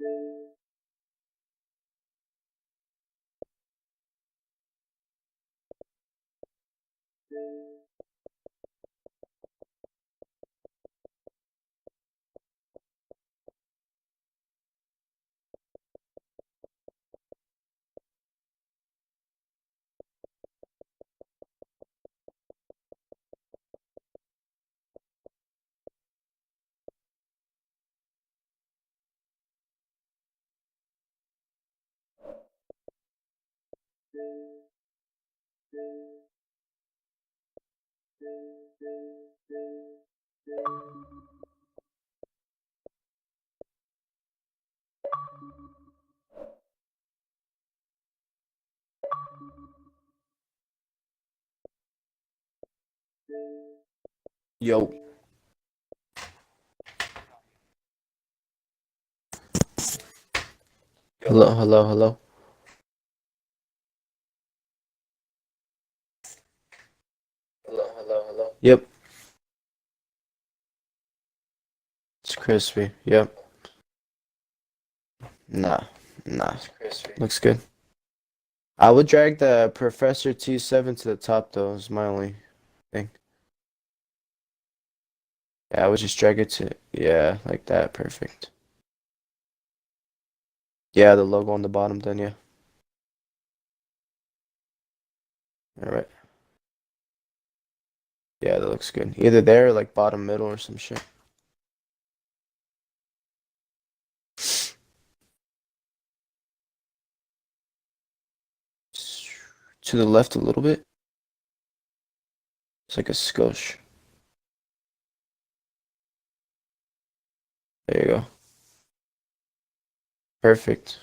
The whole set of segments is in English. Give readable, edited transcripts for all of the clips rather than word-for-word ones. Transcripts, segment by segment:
Yo, hello, hello, hello. Hello, hello, hello. Yep, it's crispy. Yep. Nah, nah. It's crispy. Looks good. I would drag the Professor T7 to the top though, is my only thing. Yeah, I would just drag it to, yeah, like that. Perfect. Yeah, the logo on the bottom then, yeah. All right. Yeah, that looks good. Either there or like bottom middle or some shit. To the left a little bit. It's like a skosh. There you go. Perfect.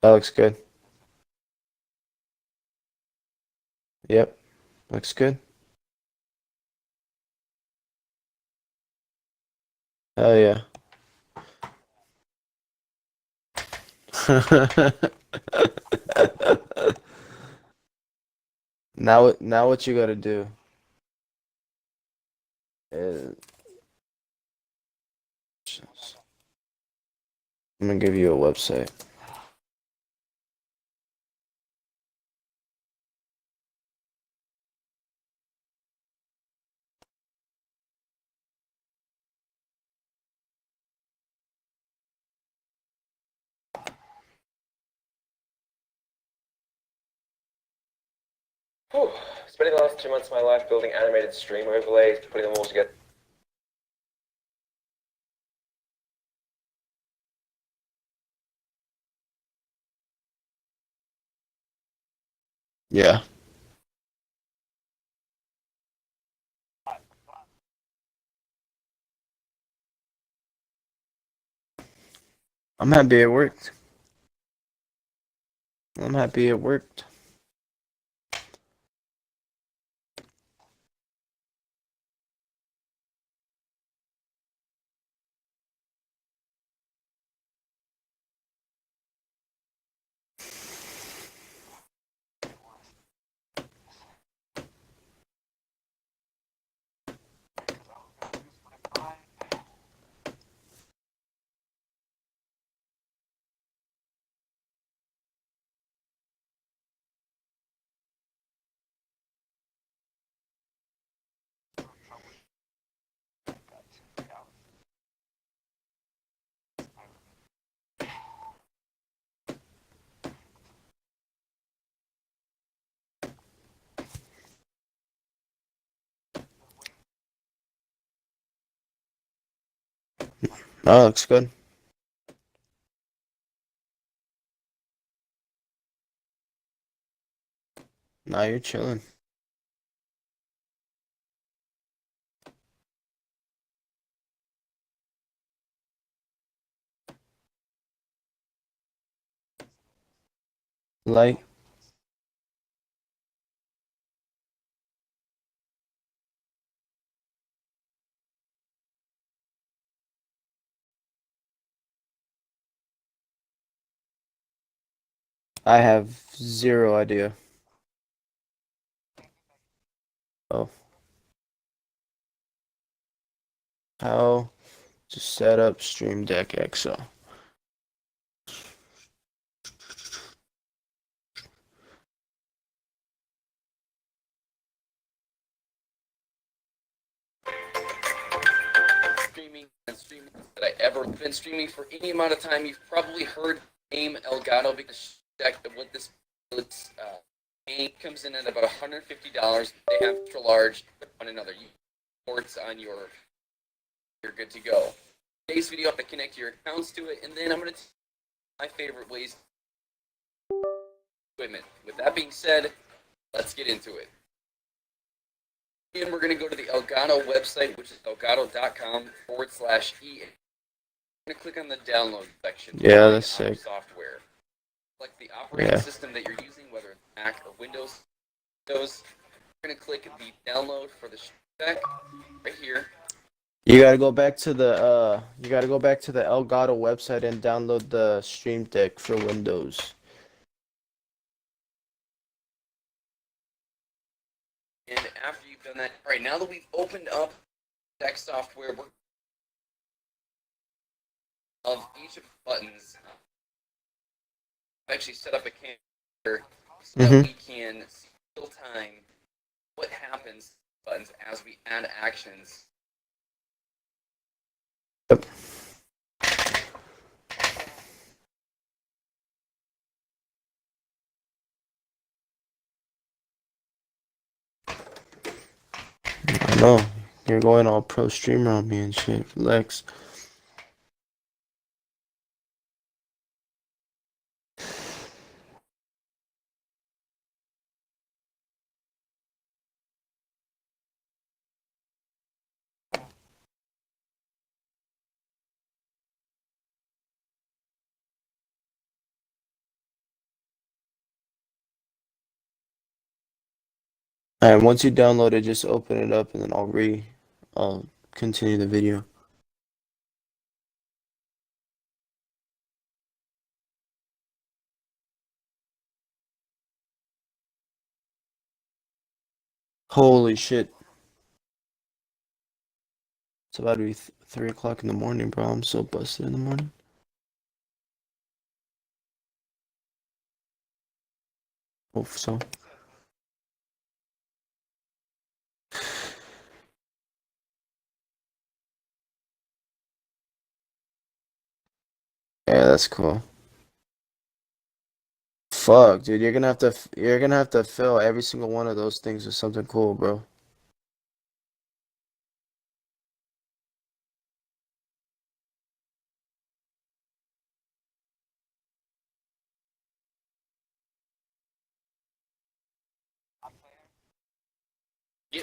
That looks good. Yep, looks good. Hell yeah. Now what you gotta do is I'm gonna give you a website. Whew. Spending the last 2 months of my life building animated stream overlays, putting them all together. Yeah. I'm happy it worked. I'm happy it worked. Oh, looks good. Now you're chilling. Light. I have zero idea. Oh, how to set up Stream Deck XL. or been streaming for any amount of time, you've probably heard the name Elgato because what this game comes in at about $150. They have extra large on another. You ports on you're good to go. Today's video, I have to connect your accounts to it, and then I'm going to tell you my favorite ways equipment. With that being said, let's get into it. And we're going to go to the Elgato website, which is elgato.com/e. I'm going to click on the download section. Yeah, that's sick. Software. Select the operating system that you're using, whether it's Mac or Windows. We're going to click the download for the spec right here. You gotta go back to the Elgato website and download the Stream Deck for Windows. And after you've done that, all right, now that we've opened up deck software, of each of the buttons, I've actually set up a camera so that we can see real time what happens to the buttons as we add actions. Yep. I know. You're going all pro streamer on me and shit. Relax. Alright, once you download it, just open it up and then I'll continue the video. Holy shit. It's about to be 3 o'clock in the morning, bro. I'm so busted in the morning. Hope so. Yeah, that's cool. Fuck, dude, you're gonna have to fill every single one of those things with something cool, bro.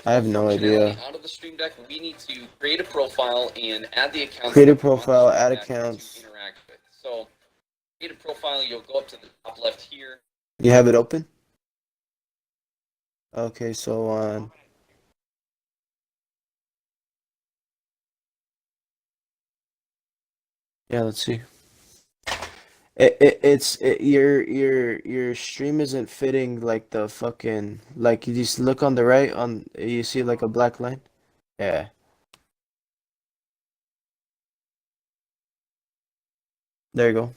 I have no idea. Out of the Stream Deck, we need to create a profile and add the accounts. Create a profile, add accounts. To interact with. So, create a profile. You'll go up to the top left here. You have it open? Okay, so yeah, let's see. Your stream isn't fitting like the fucking like you just look on the right you see like a black line? Yeah. There you go.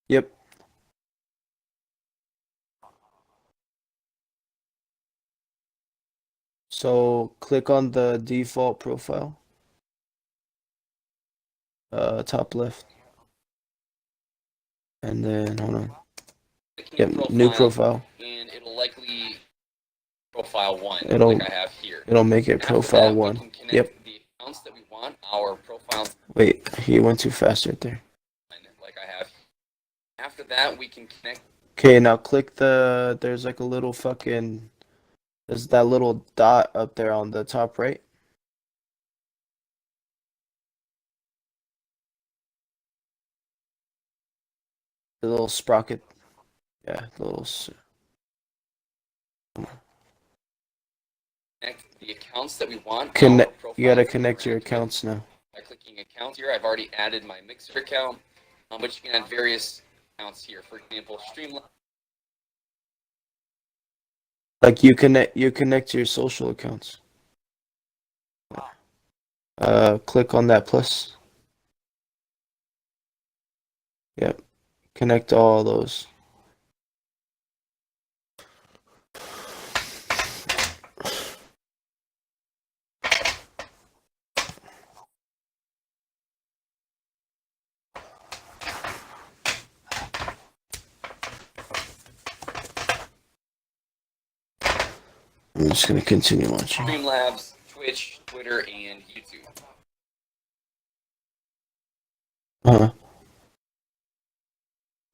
Yep. So click on the default profile. Top left. And then hold on. Yep, new profile. And it'll likely profile 1 It'll like I have here. It'll make it profile 1. Yep. The accounts that we want our profiles. Wait, he went too fast right there. Like I have. After that, we can connect. Okay, now click there's like a little fucking there's that little dot up there on the top right. The little sprocket. Yeah, the little. Connect the accounts that we want. You gotta connect your accounts now. By clicking accounts here, I've already added my Mixer account, but you can add various accounts here. For example, Streamline. Like you connect your social accounts. Click on that plus. Yep. Connect all those. I'm just gonna continue watching. Streamlabs, Twitch, Twitter, and YouTube.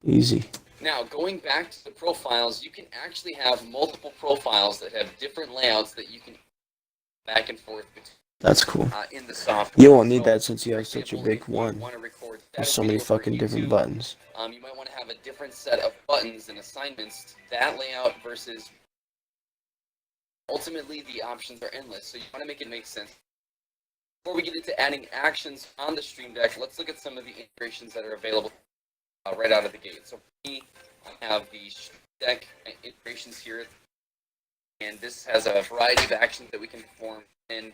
Easy. Now, going back to the profiles, you can actually have multiple profiles that have different layouts that you can back and forth between That's cool. in the software. You won't need So, that since you for have such a example, big if you one. want to record There's static so many video for fucking different YouTube, buttons. you might want to have a different set of buttons and assignments to that layout versus ultimately the options are endless. So you want to make it make sense. Before we get into adding actions on the Stream Deck, let's look at some of the integrations that are available right out of the gate. So for me, I have the Stream Deck integrations here, and this has a variety of actions that we can perform. And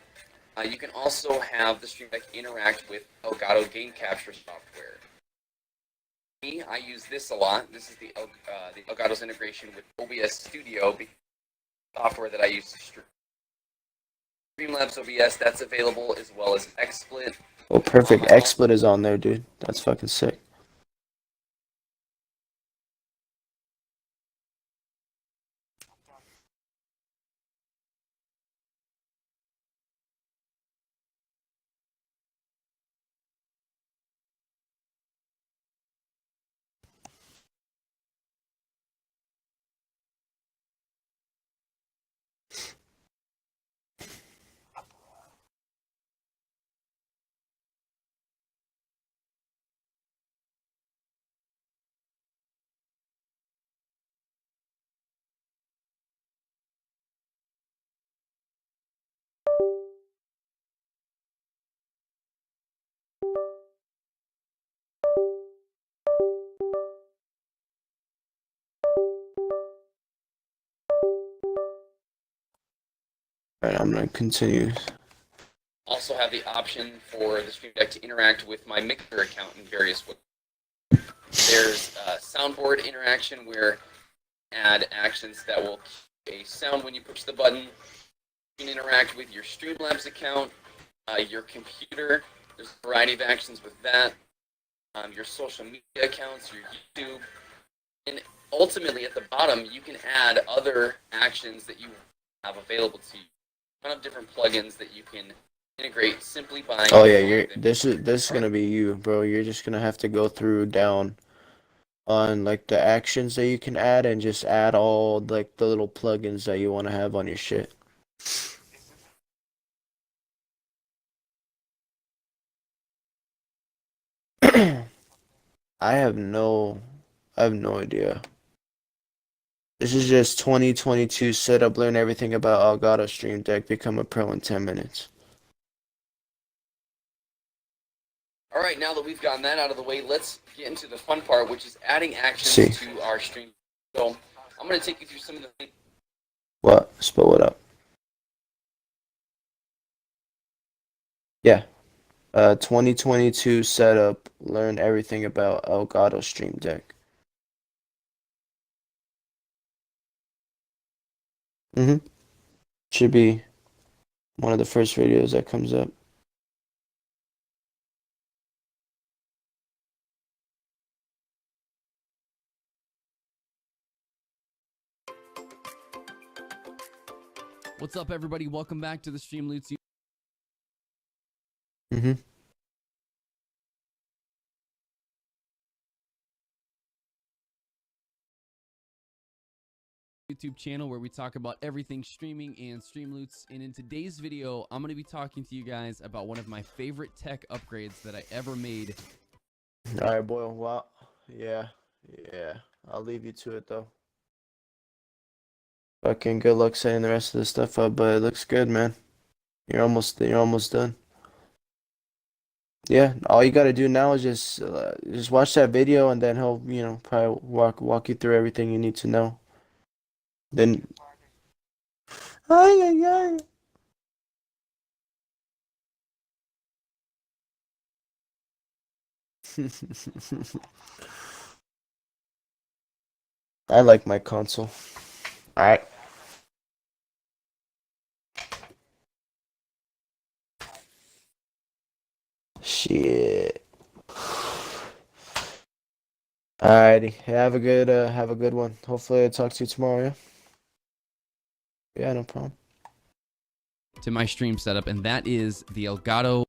you can also have the Stream Deck interact with Elgato game capture software. For me, I use this a lot. This is the Elgato's integration with OBS Studio, the software that I use to stream. Streamlabs OBS, that's available, as well as XSplit. Oh, perfect. XSplit is on there, dude. That's fucking sick. Alright, I'm gonna continue. Also have the option for the Stream Deck to interact with my Mixer account in various ways. There's soundboard interaction where add actions that will keep a sound when you push the button. You can interact with your Streamlabs account, your computer. There's a variety of actions with that. Your social media accounts, your YouTube. And ultimately, at the bottom, you can add other actions that you have available to you. A ton of different plugins that you can integrate simply by. Oh yeah, this is gonna be you, bro. You're just gonna have to go through down on like the actions that you can add and just add all like the little plugins that you want to have on your shit. I have no idea. This is just 2022 setup, learn everything about Elgato Stream Deck, become a pro in 10 minutes. All right, now that we've gotten that out of the way, let's get into the fun part, which is adding actions to our stream. So I'm going to take you through some of the. What? Spell it up. Yeah. 2022 setup, learn everything about Elgato Stream Deck. Should be one of the first videos that comes up. What's up, everybody? Welcome back to the Streamloots YouTube channel, where we talk about everything streaming and Streamloots. And in today's video, I'm going to be talking to you guys about one of my favorite tech upgrades that I ever made. All right, boy. Well, yeah. I'll leave you to it though. Fucking good luck setting the rest of the stuff up, but it looks good, man. You're almost done. Yeah, all you gotta do now is just watch that video, and then he'll, probably walk you through everything you need to know. Then, ay, ay, ay. I like my console. Alright. Shit. Alrighty. Have a good one. Hopefully I talk to you tomorrow, yeah? Yeah, no problem. To my stream setup, and that is the Elgato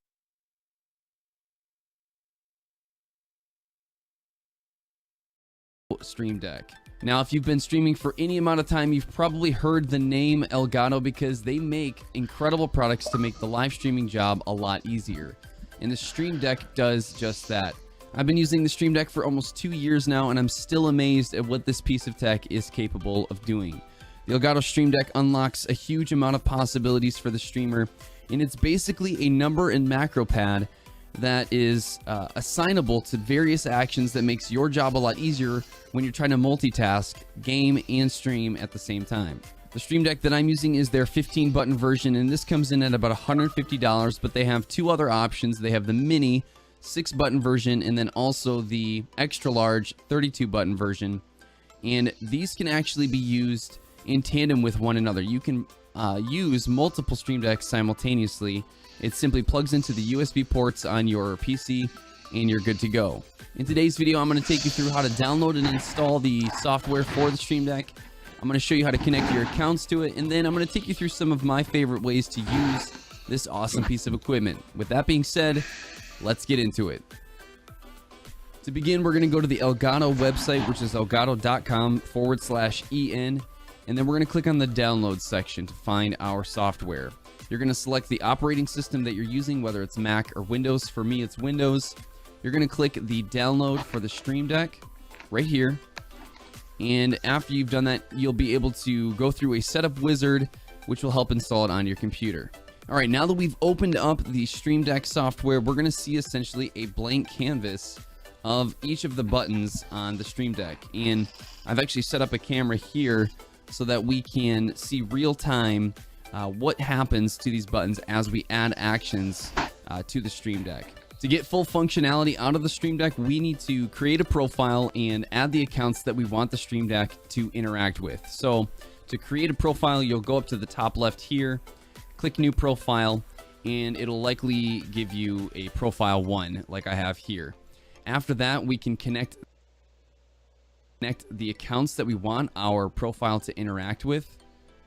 Stream Deck. Now, if you've been streaming for any amount of time, you've probably heard the name Elgato because they make incredible products to make the live streaming job a lot easier. And the Stream Deck does just that. I've been using the Stream Deck for almost 2 years now, and I'm still amazed at what this piece of tech is capable of doing. The Elgato Stream Deck unlocks a huge amount of possibilities for the streamer, and it's basically a number and macro pad that is assignable to various actions that makes your job a lot easier when you're trying to multitask, game, and stream at the same time. The Stream Deck that I'm using is their 15-button version, and this comes in at about $150, but they have two other options. They have the mini 6-button version, and then also the extra large 32-button version. And these can actually be used in tandem with one another. You can use multiple Stream Decks simultaneously. It simply plugs into the USB ports on your PC and you're good to go. In today's video, I'm going to take you through how to download and install the software for the Stream Deck. I'm going to show you how to connect your accounts to it, and then I'm going to take you through some of my favorite ways to use this awesome piece of equipment. With that being said, let's get into it. To begin, we're going to go to the Elgato website, which is elgato.com/en, and then we're going to click on the download section to find our software. You're going to select the operating system that you're using, whether it's Mac or Windows. For me, it's Windows. You're going to click the download for the Stream Deck right here. And after you've done that, you'll be able to go through a setup wizard, which will help install it on your computer. All right, now that we've opened up the Stream Deck software, we're going to see essentially a blank canvas of each of the buttons on the Stream Deck. And I've actually set up a camera here so that we can see real time what happens to these buttons as we add actions to the Stream Deck. To get full functionality out of the Stream Deck, we need to create a profile and add the accounts that we want the Stream Deck to interact with. So to create a profile, you'll go up to the top left here, click New Profile, and it'll likely give you a Profile 1 like I have here. After that, we can connect the accounts that we want our profile to interact with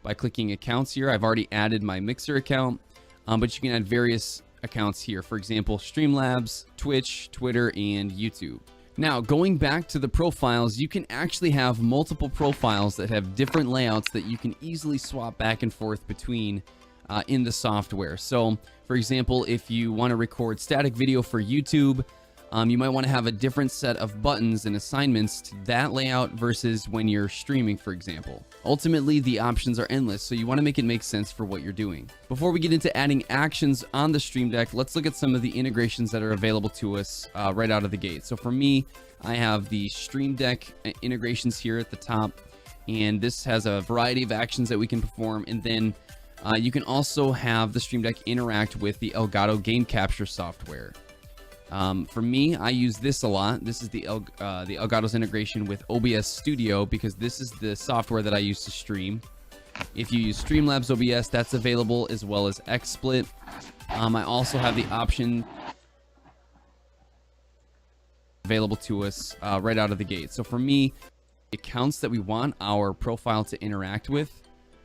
by clicking Accounts here. I've already added my Mixer account, but you can add various accounts here. For example, Streamlabs, Twitch, Twitter, and YouTube. Now, going back to the profiles, you can actually have multiple profiles that have different layouts that you can easily swap back and forth between in the software. So, for example, if you want to record static video for YouTube, you might want to have a different set of buttons and assignments to that layout versus when you're streaming, for example. Ultimately, the options are endless, so you want to make it make sense for what you're doing. Before we get into adding actions on the Stream Deck, let's look at some of the integrations that are available to us right out of the gate. So for me, I have the Stream Deck integrations here at the top, and this has a variety of actions that we can perform, and then you can also have the Stream Deck interact with the Elgato game capture software. For me, I use this a lot. This is the Elgato's integration with OBS Studio because this is the software that I use to stream. If you use Streamlabs OBS, that's available, as well as XSplit. I also have the option available to us right out of the gate. So for me, accounts that we want our profile to interact with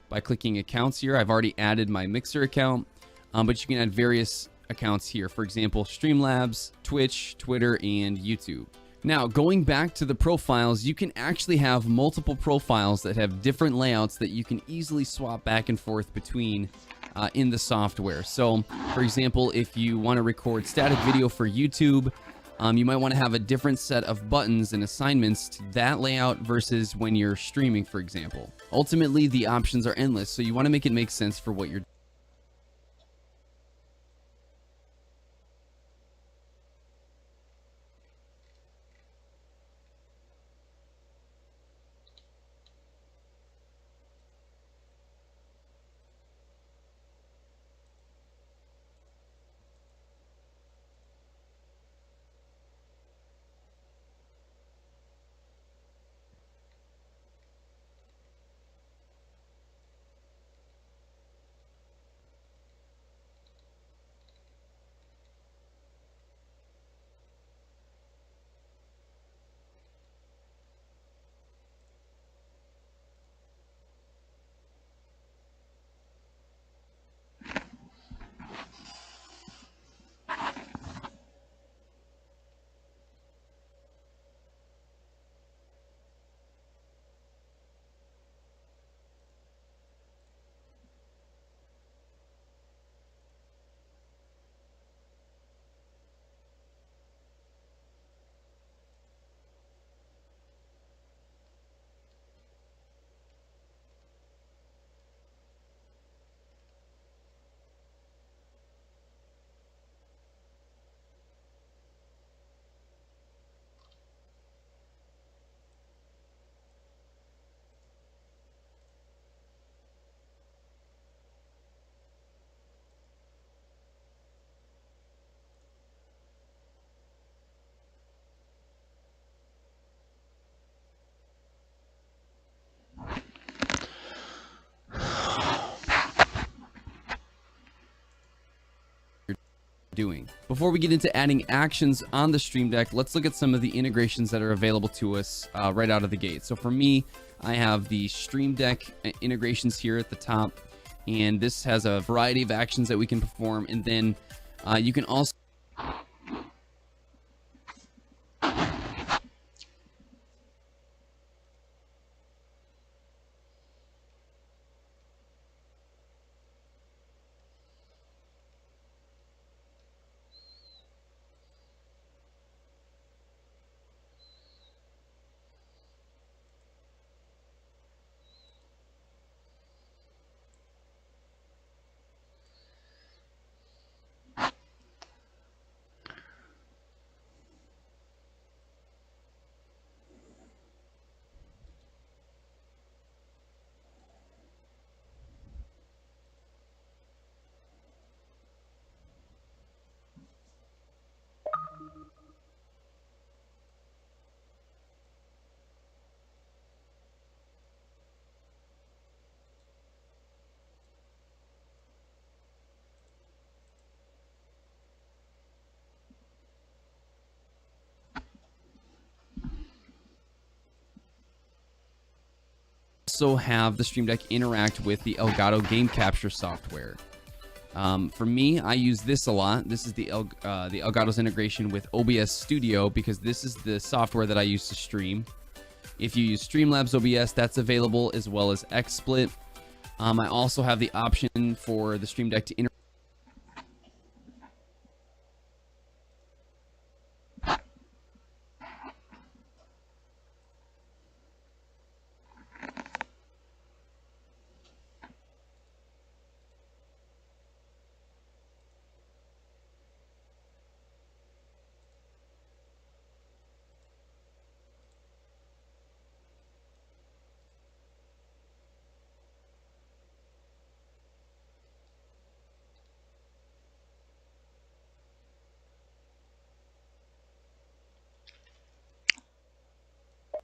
by clicking Accounts here. I've already added my Mixer account, but you can add various accounts here. For example, Streamlabs, Twitch, Twitter, and YouTube. Now, going back to the profiles, you can actually have multiple profiles that have different layouts that you can easily swap back and forth between in the software. So, for example, if you want to record static video for YouTube, you might want to have a different set of buttons and assignments to that layout versus when you're streaming, for example. Ultimately, the options are endless, so you want to make it make sense for what you're doing. doing. Before we get into adding actions on the Stream Deck, let's look at some of the integrations that are available to us right out of the gate. So for me, I have the Stream Deck integrations here at the top, and this has a variety of actions that we can perform, and then you can also have the Stream Deck interact with the Elgato game capture software. For me, I use this a lot. This is the Elgato's integration with OBS Studio, because this is the software that I use to stream. If you use Streamlabs OBS, that's available, as well as XSplit. I also have the option for the Stream Deck to interact.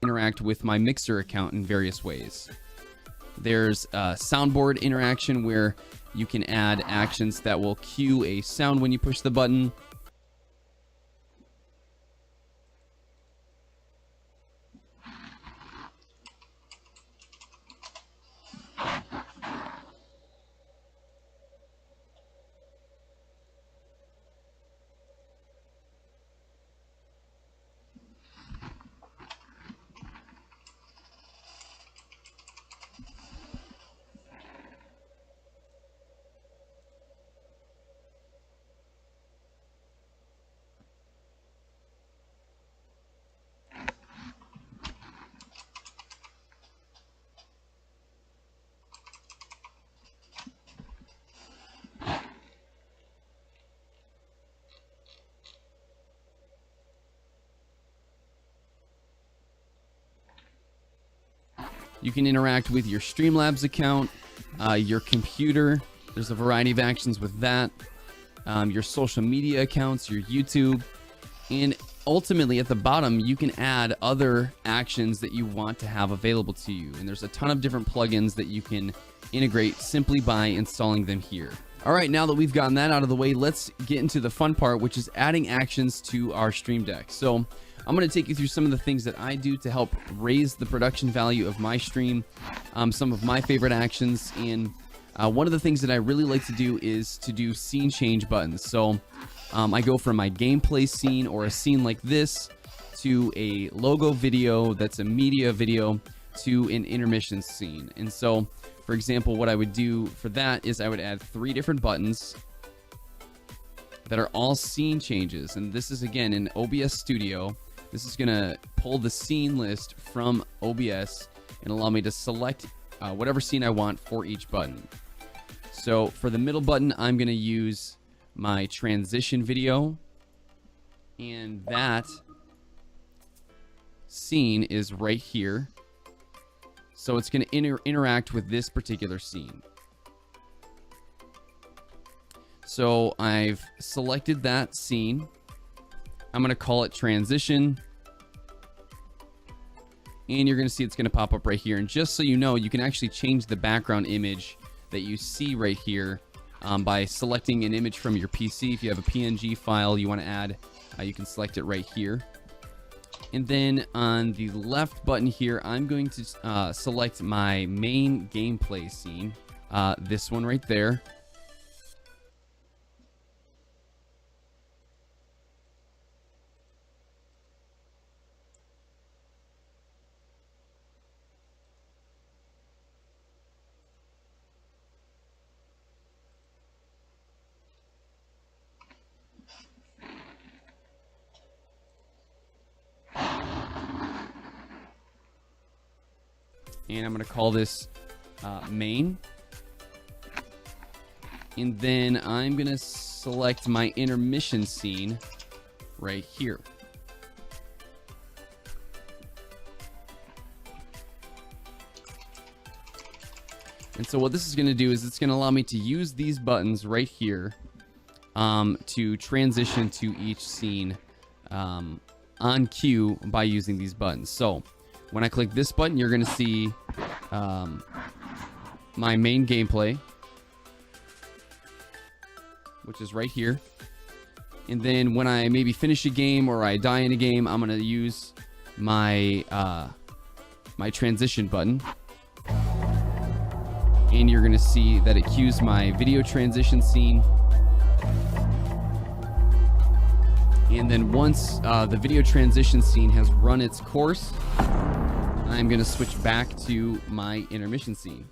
Interact with my Mixer account in various ways. There's a soundboard interaction where you can add actions that will cue a sound when you push the button. You can interact with your Streamlabs account, your computer. There's a variety of actions with that. Your social media accounts, your YouTube. And ultimately, at the bottom, you can add other actions that you want to have available to you. And there's a ton of different plugins that you can integrate simply by installing them here. All right, now that we've gotten that out of the way, let's get into the fun part, which is adding actions to our Stream Deck. So I'm going to take you through some of the things that I do to help raise the production value of my stream, some of my favorite actions, and one of the things that I really like to do is to do scene change buttons. So I go from my gameplay scene or a scene like this to a logo video that's a media video to an intermission scene. And so, for example, what I would do for that is I would add 3 different buttons that are all scene changes. And this is, again, in OBS Studio. This is going to pull the scene list from OBS and allow me to select whatever scene I want for each button. So for the middle button, I'm going to use my transition video, and that scene is right here. So it's going to interact with this particular scene. So I've selected that scene. I'm going to call it transition. And you're going to see it's going to pop up right here. And just so you know, you can actually change the background image that you see right here by selecting an image from your PC. If you have a PNG file you want to add, you can select it right here. And then on the left button here, I'm going to select my main gameplay scene. This one right there. And I'm going to call this main. And then I'm going to select my intermission scene right here. And so what this is going to do is it's going to allow me to use these buttons right here to transition to each scene on cue by using these buttons. So when I click this button, you're going to see my main gameplay, which is right here. And then when I maybe finish a game or I die in a game, I'm going to use my my transition button. And you're going to see that it cues my video transition scene. And then once the video transition scene has run its course, I'm going to switch back to my intermission scene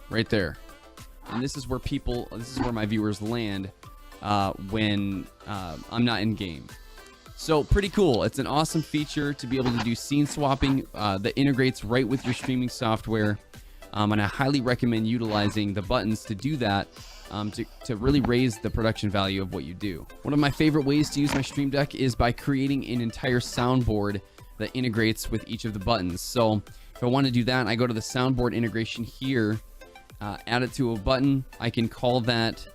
right there. And this is where my viewers land when I'm not in game. So pretty cool. It's an awesome feature to be able to do scene swapping that integrates right with your streaming software. And I highly recommend utilizing the buttons to do that to really raise the production value of what you do. One of my favorite ways to use my Stream Deck is by creating an entire soundboard that integrates with each of the buttons. So if I want to do that, I go to the soundboard integration here, add it to a button. I can call that